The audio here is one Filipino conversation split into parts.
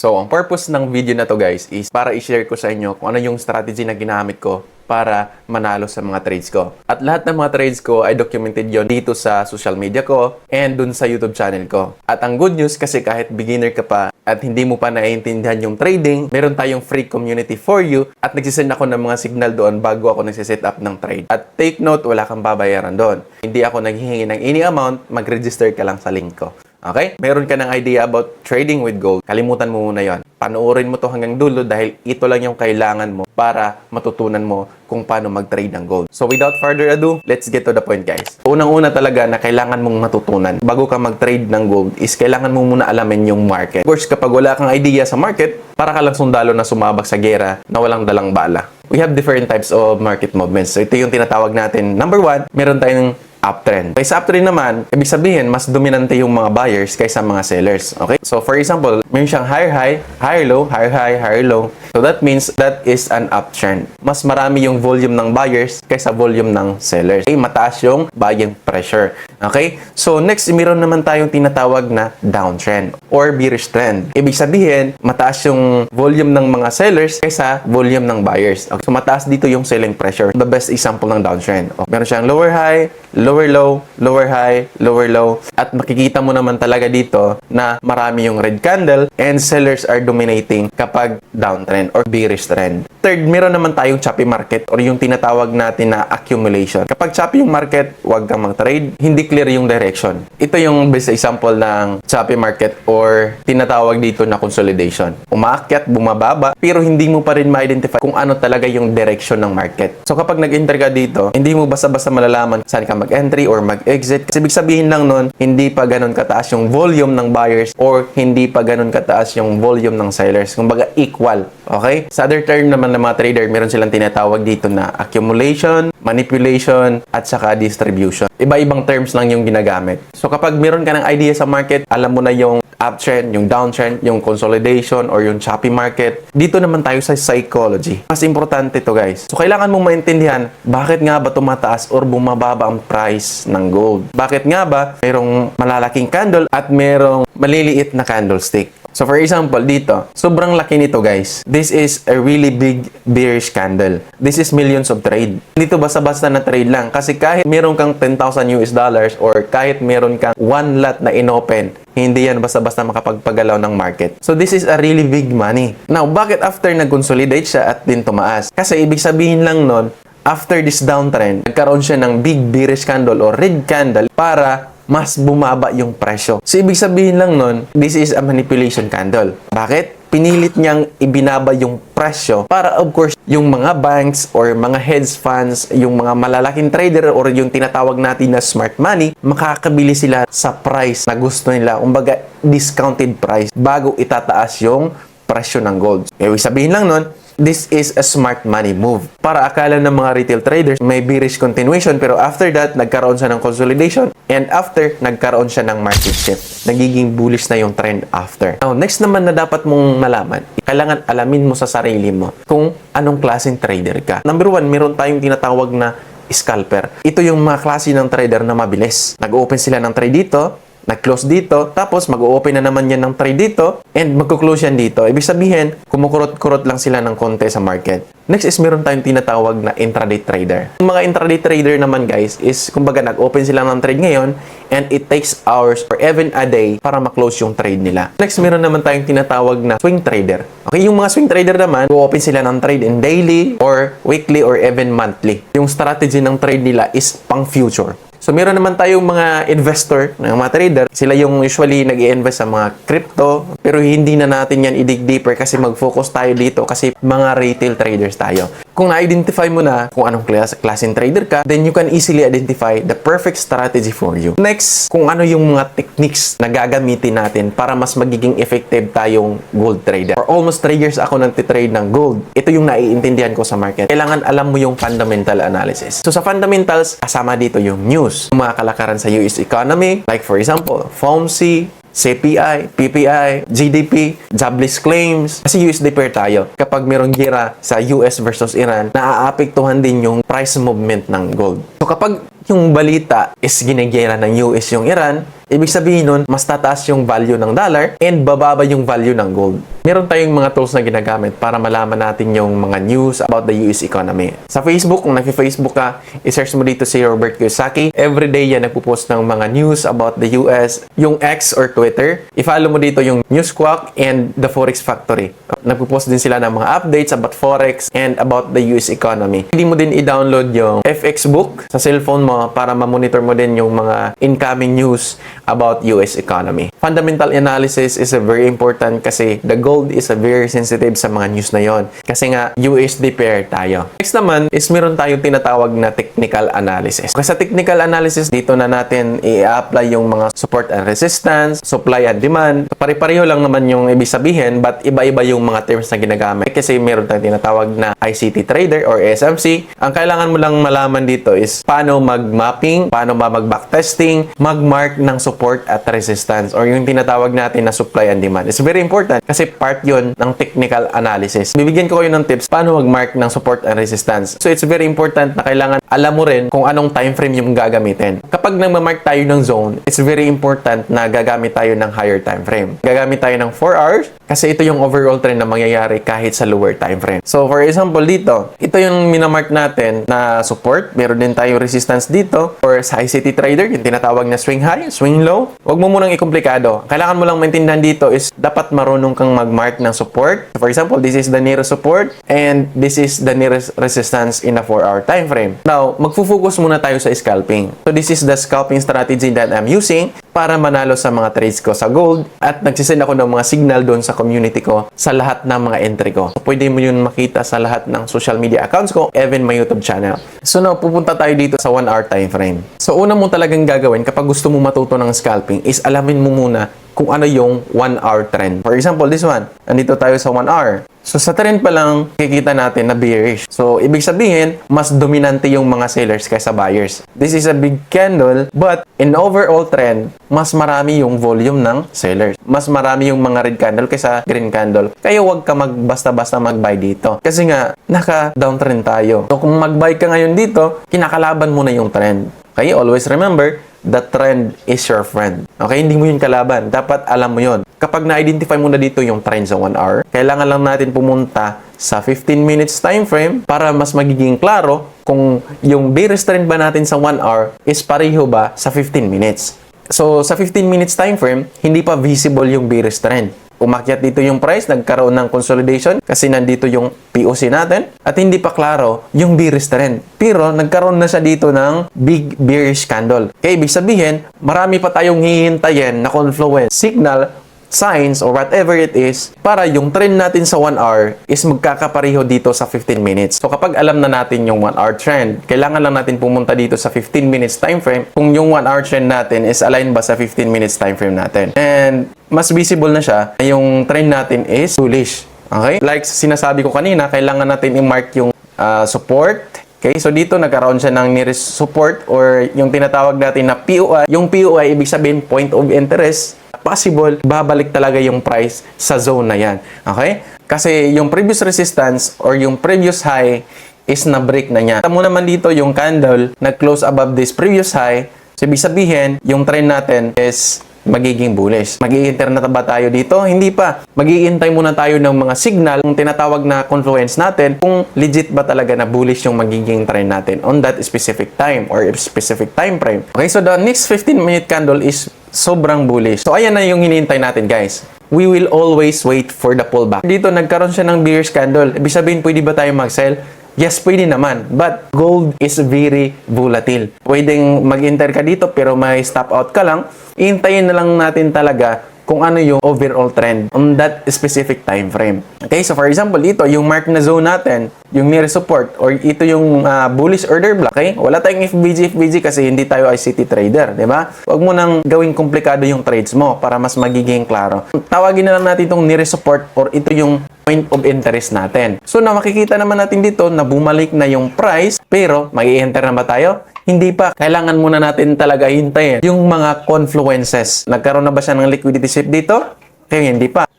So, ang purpose ng video na to guys is para i-share ko sa inyo kung ano yung strategy na ginamit ko para manalo sa mga trades ko. At lahat ng mga trades ko ay documented yon dito sa social media ko and dun sa YouTube channel ko. At ang good news kasi kahit beginner ka pa at hindi mo pa naiintindihan yung trading, meron tayong free community for you at nagsisend ako ng mga signal doon bago ako nagsiset up ng trade. At take note, wala kang babayaran doon. Hindi ako naghihingi ng any amount, mag-register ka lang sa link ko. Okay? Meron ka ng idea about trading with gold, kalimutan mo muna yon. Panoorin mo to hanggang dulo dahil ito lang yung kailangan mo para matutunan mo kung paano mag-trade ng gold. So without further ado, let's get to the point guys. Unang-una talaga na kailangan mong matutunan bago ka mag-trade ng gold is kailangan mo muna alamin yung market. Of course, kapag wala kang idea sa market, para ka lang sundalo na sumabak sa gera na walang dalang bala. We have different types of market movements. So ito yung tinatawag natin. Number one, meron tayong uptrend. Sa uptrend naman, ibig sabihin, mas dominante yung mga buyers kaysa mga sellers. Okay? So, for example, meron siyang higher high, higher low, higher high, higher low. So, that means that is an uptrend. Mas marami yung volume ng buyers kaysa volume ng sellers. Okay? Mataas yung buying pressure. Okay? So, next, meron naman tayong tinatawag na downtrend or bearish trend. Ibig sabihin, mataas yung volume ng mga sellers kaysa volume ng buyers. Okay? So, mataas dito yung selling pressure. The best example ng downtrend. Okay? Meron siyang lower high, lower low, lower high, lower low. At makikita mo naman talaga dito na marami yung red candle and sellers are dominating kapag downtrend or bearish trend. Third, meron naman tayong choppy market or yung tinatawag natin na accumulation. Kapag choppy yung market, huwag kang mag-trade. Hindi clear yung direction. Ito yung best example ng choppy market or tinatawag dito na consolidation. Umaakyat, bumababa, pero hindi mo pa rin ma-identify kung ano talaga yung direction ng market. So kapag nag-enter ka dito, hindi mo basta-basta malalaman saan ka mag-entry or mag-exit. Kasi ibig sabihin lang nun, hindi pa ganun kataas yung volume ng buyers or hindi pa ganun kataas yung volume ng sellers. Kumbaga equal. Okay? Sa other term naman ng mga trader, meron silang tinatawag dito na accumulation, manipulation, at saka distribution. Iba-ibang terms lang yung ginagamit. So kapag meron ka ng idea sa market, alam mo na yung uptrend, yung downtrend, yung consolidation, or yung choppy market. Dito naman tayo sa psychology. Mas importante to guys. So kailangan mong maintindihan, bakit nga ba tumataas or bumababa ang price ng gold? Bakit nga ba mayroong malalaking candle at mayroong maliliit na candlestick? So for example, dito, sobrang laki nito guys. This is a really big bearish candle. This is millions of trade. Dito basta-basta na trade lang. Kasi kahit meron kang 10,000 US dollars or kahit meron kang one lot na inopen, hindi yan basta-basta makapagpagalaw ng market. So this is a really big money. Now, bakit after nag-consolidate siya at din tumaas? Kasi ibig sabihin lang nun, after this downtrend, nagkaroon siya ng big bearish candle or red candle para mas bumaba yung presyo. So, ibig sabihin lang nun, this is a manipulation candle. Bakit? Pinilit niyang ibinaba yung presyo para, of course, yung mga banks or mga hedge funds, yung mga malalaking trader or yung tinatawag natin na smart money, makakabili sila sa price na gusto nila. Kumbaga, discounted price bago itataas yung presyo ng gold. Ibig sabihin lang nun, this is a smart money move. Para akala ng mga retail traders, may bearish continuation, pero after that, nagkaroon siya ng consolidation, and after, nagkaroon siya ng market shift. Nagiging bullish na yung trend after. Now, next naman na dapat mong malaman, kailangan alamin mo sa sarili mo kung anong klaseng trader ka. Number one, meron tayong tinatawag na scalper. Ito yung mga klase ng trader na mabilis. Nag-open sila ng trade dito, nag-close dito, tapos mag-o-open na naman yan ng trade dito, and magko-close yan dito. Ibig sabihin, kumukurot-kurot lang sila ng konti sa market. Next is meron tayong tinatawag na intraday trader. Yung mga intraday trader naman guys is, kumbaga nag-open sila ng trade ngayon, and it takes hours or even a day para ma-close yung trade nila. Next, meron naman tayong tinatawag na swing trader. Okay, yung mga swing trader naman, go-open sila ng trade in daily, or weekly, or even monthly. Yung strategy ng trade nila is pang future. So, meron naman tayong mga investor, mga trader. Sila yung usually nag-i-invest sa mga crypto. Pero hindi na natin yan i-dig deeper kasi mag-focus tayo dito kasi mga retail traders tayo. Kung na-identify mo na kung anong klaseng trader ka, then you can easily identify the perfect strategy for you. Next, kung ano yung mga techniques na gagamitin natin para mas magiging effective tayong gold trader. For almost 3 years ako nagtitrade ng gold. Ito yung naiintindihan ko sa market. Kailangan alam mo yung fundamental analysis. So sa fundamentals, kasama dito yung news, yung mga kalakaran sa US economy, like for example, FOMC, CPI, PPI, GDP, jobless claims. Kasi USD pair tayo. Kapag merong gira sa US versus Iran, naaapektuhan din yung price movement ng gold. So kapag yung balita is ginigera ng US yung Iran, ibig sabihin nun, mas tataas yung value ng dollar and bababa yung value ng gold. Meron tayong mga tools na ginagamit para malaman natin yung mga news about the US economy. Sa Facebook, kung nag-Facebook ka, i-search mo dito si Robert Kiyosaki. Everyday yan nagpo-post ng mga news about the US. Yung X or Twitter, i-follow mo dito yung Newsquack and the Forex Factory. Nagpo-post din sila ng mga updates about Forex and about the US economy. Hindi mo din i-download yung FX book sa cellphone mo para ma-monitor mo din yung mga incoming news about US economy. Fundamental analysis is very important kasi the gold is very sensitive sa mga news na yon. Kasi nga, USD pair tayo. Next naman is meron tayong tinatawag na technical analysis. Kasi sa technical analysis, dito na natin i-apply yung mga support and resistance, supply and demand. Pare-pareho lang naman yung ibig sabihin, but iba-iba yung mga terms na ginagamit. Kasi meron tayong tinatawag na ICT trader or SMC. Ang kailangan mo lang malaman dito is paano mag-mapping, paano mag-backtesting, mag-mark ng support at resistance or yung tinatawag natin na supply and demand. It's very important kasi part yon ng technical analysis. Bibigyan ko kayo ng tips paano mag-mark ng support and resistance. So it's very important na kailangan alam mo rin kung anong time frame yung gagamitin. Kapag nagma-mark tayo ng zone, it's very important na gagamit tayo ng higher time frame. Gagamit tayo ng 4 hours kasi ito yung overall trend na mangyayari kahit sa lower time frame. So for example dito, ito yung minamark natin na support. Meron din tayong resistance dito or sa ICT trader, yung tinatawag na swing high, swing low. Huwag mo munang ikomplikado. Kailangan mo lang maintindihan dito is dapat marunong kang mag-mark ng support. For example, this is the nearest support and this is the nearest resistance in a 4-hour time frame. Now, magfo-focus muna tayo sa scalping. So this is the scalping strategy that I'm using para manalo sa mga trades ko sa gold at nagsisend ako ng mga signal doon sa community ko sa lahat ng mga entry ko. So, pwede mo yun makita sa lahat ng social media accounts ko, even my YouTube channel. So now, pupunta tayo dito sa 1-hour time frame. So una mo talagang gagawin kapag gusto mo matuto ng scalping is alamin mo muna kung ano yung 1-hour trend. For example, this one. Nandito tayo sa 1 hour. So, sa trend pa lang, kikita natin na bearish. So, ibig sabihin, mas dominante yung mga sellers kaysa buyers. This is a big candle, but in overall trend, mas marami yung volume ng sellers. Mas marami yung mga red candle kaysa green candle. Kaya huwag ka basta-basta mag-buy dito. Kasi nga, naka-downtrend tayo. So, kung mag-buy ka ngayon dito, kinakalaban mo na yung trend. Okay? Always remember, the trend is your friend. Okay? Hindi mo yun kalaban. Dapat alam mo yun. Kapag na-identify mo na dito yung trend sa 1 hour, kailangan lang natin pumunta sa 15 minutes time frame para mas magiging klaro kung yung bearish trend ba natin sa 1 hour is pareho ba sa 15 minutes. So, sa 15 minutes time frame, hindi pa visible yung bearish trend. Umakyat dito yung price, nagkaroon ng consolidation kasi nandito yung POC natin at hindi pa klaro yung bearish trend. Pero nagkaroon na siya dito ng big bearish candle. Kaya ibig sabihin, marami pa tayong hihintayin na confluence signal, signs, or whatever it is para yung trend natin sa 1 hour is magkakapareho dito sa 15 minutes. So kapag alam na natin yung 1 hour trend, kailangan lang natin pumunta dito sa 15 minutes time frame kung yung 1 hour trend natin is aligned ba sa 15 minutes time frame natin. And mas visible na siya, yung trend natin is bullish. Okay? Like sinasabi ko kanina, kailangan natin i-mark yung support. Okay? So dito nagkaroon siya ng nearest support or yung tinatawag natin na POI. Yung POI, ibig sabihin point of interest. Possible, babalik talaga yung price sa zone na yan. Okay? Kasi yung previous resistance or yung previous high is na-break na niya. Tamo naman dito yung candle nag-close above this previous high. So, ibig sabihin, yung trend natin is magiging bullish. Mag-i-enter na ba tayo dito? Hindi pa. Mag-iintay muna tayo ng mga signal kung tinatawag na confluence natin kung legit ba talaga na bullish yung magiging trend natin on that specific time or specific time frame. Okay, so the next 15-minute candle is sobrang bullish. So ayan na yung hinihintay natin, guys. We will always wait for the pullback. Dito nagkaroon siya ng bearish candle. Ibig sabihin, pwede ba tayo mag-sell? Yes, pwede naman. But gold is very volatile. Pwedeng mag-enter ka dito pero may stop out ka lang. Iintayin na lang natin talaga kung ano yung overall trend on that specific time frame. Okay, so for example, dito, yung mark na zone natin, yung nearest support, or ito yung bullish order block, okay? Wala tayong FBG kasi hindi tayo ICT trader, di ba? Huwag mo nang gawing komplikado yung trades mo para mas magiging klaro. Tawagin na lang natin itong nearest support or ito yung point of interest natin. So, na makikita naman natin dito na bumalik na yung price, pero mag-i-enter na ba tayo? Hindi pa. Kailangan muna natin talaga hintayin yung mga confluences. Nagkaroon na ba siya ng liquidity shift dito? Kaya hindi pa.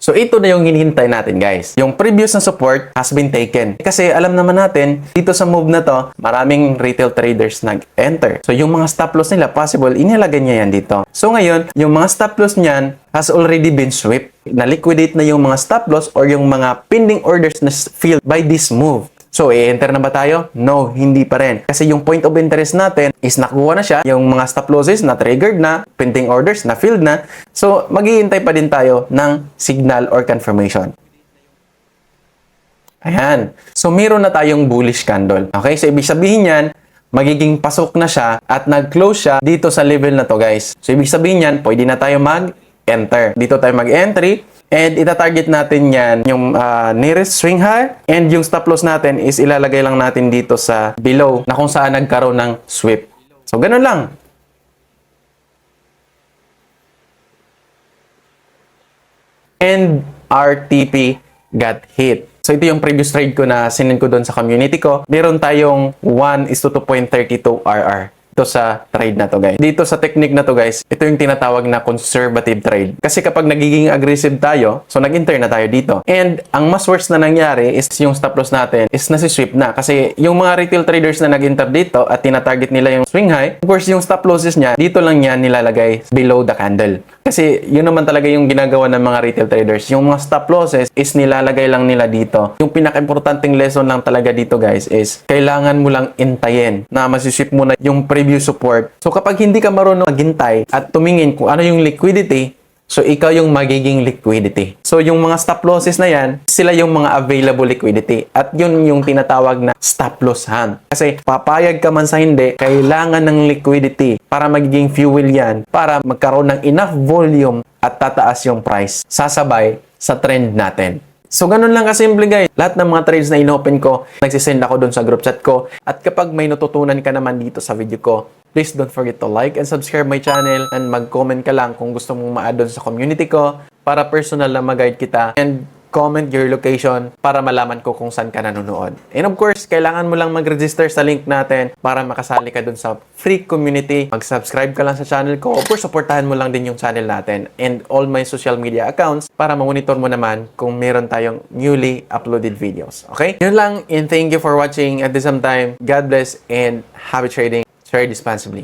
So ito na yung hinihintay natin guys. Yung previous na support has been taken. Kasi alam naman natin, dito sa move na to, maraming retail traders nag-enter. So yung mga stop loss nila, possible, inilagay niya yan dito. So ngayon, yung mga stop loss niyan has already been swept. Na-liquidate na yung mga stop loss or yung mga pending orders na filled by this move. So, i-enter na ba tayo? No, hindi pa rin. Kasi yung point of interest natin is nakuha na siya. Yung mga stop losses na triggered na, pending orders na filled na. So, maghihintay pa din tayo ng signal or confirmation. Ayan. So, meron na tayong bullish candle. Okay? So, ibig sabihin yan, magiging pasok na siya at nag-close siya dito sa level na to, guys. So, ibig sabihin yan, pwede na tayo mag-enter. Dito tayo mag-entry. And ita-target natin yan yung nearest swing high, and yung stop loss natin is ilalagay lang natin dito sa below na kung saan nagkaroon ng sweep. So, ganun lang. And RTP got hit. So, ito yung previous trade ko na sinend ko doon sa community ko. Meron tayong 1:2.32 RR. Ito sa trade na to, guys. Dito sa technique na to, guys, ito yung tinatawag na conservative trade. Kasi kapag nagiging aggressive tayo, so nag-enter na tayo dito. And ang mas worst na nangyari is yung stop loss natin is nasi-sweep na. Kasi yung mga retail traders na nag-enter dito at tinatarget nila yung swing high, of course, yung stop losses niya, dito lang yan nilalagay below the candle. Kasi yun naman talaga yung ginagawa ng mga retail traders. Yung mga stop losses is nilalagay lang nila dito. Yung pinaka-importanting lesson lang talaga dito, guys, is kailangan mo lang intayin na masisweep mo na yung previous support. So kapag hindi ka marunong maghintay at tumingin kung ano yung liquidity, so ikaw yung magiging liquidity. So yung mga stop losses na yan, sila yung mga available liquidity. At yun yung tinatawag na stop loss hand. Kasi papayag ka man sa hindi, kailangan ng liquidity para magiging fuel yan, para magkaroon ng enough volume at tataas yung price. Sasabay sa trend natin. So, ganun lang kasimple, guys. Lahat ng mga trades na inopen ko, nagsisend ako dun sa group chat ko. At kapag may natutunan ka naman dito sa video ko, please don't forget to like and subscribe my channel, and mag-comment ka lang kung gusto mong ma-add dun sa community ko para personal na mag-guide kita, and comment your location para malaman ko kung saan ka nanonood. And of course, kailangan mo lang mag-register sa link natin para makasali ka dun sa free community. Mag-subscribe ka lang sa channel ko. Of course, supportahan mo lang din yung channel natin and all my social media accounts para ma-monitor mo naman kung meron tayong newly uploaded videos. Okay? Yun lang, and thank you for watching. At the same time, God bless and happy trading. Trade responsibly.